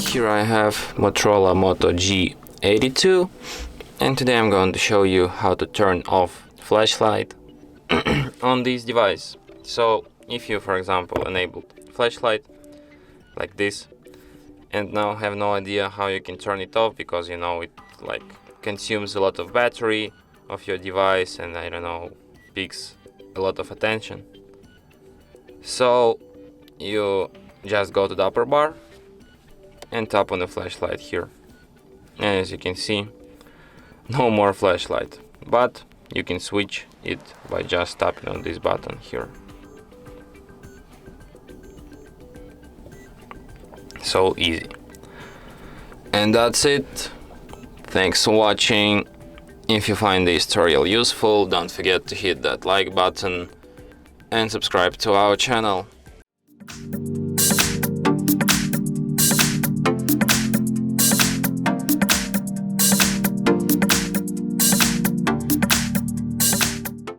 Here I have Motorola Moto G82, and today I'm going to show you how to turn off flashlight on this device. So if you, for example, enabled flashlight like this and now have no idea how you can turn it off because it like consumes a lot of battery of your device and I don't know, picks a lot of attention. So you just go to the upper bar and tap on the flashlight here, and as you can see, no more flashlight, but you can switch it by just tapping on this button here. So easy. And that's it. Thanks for watching. If you find this tutorial useful, don't forget to hit that like button and subscribe to our channel.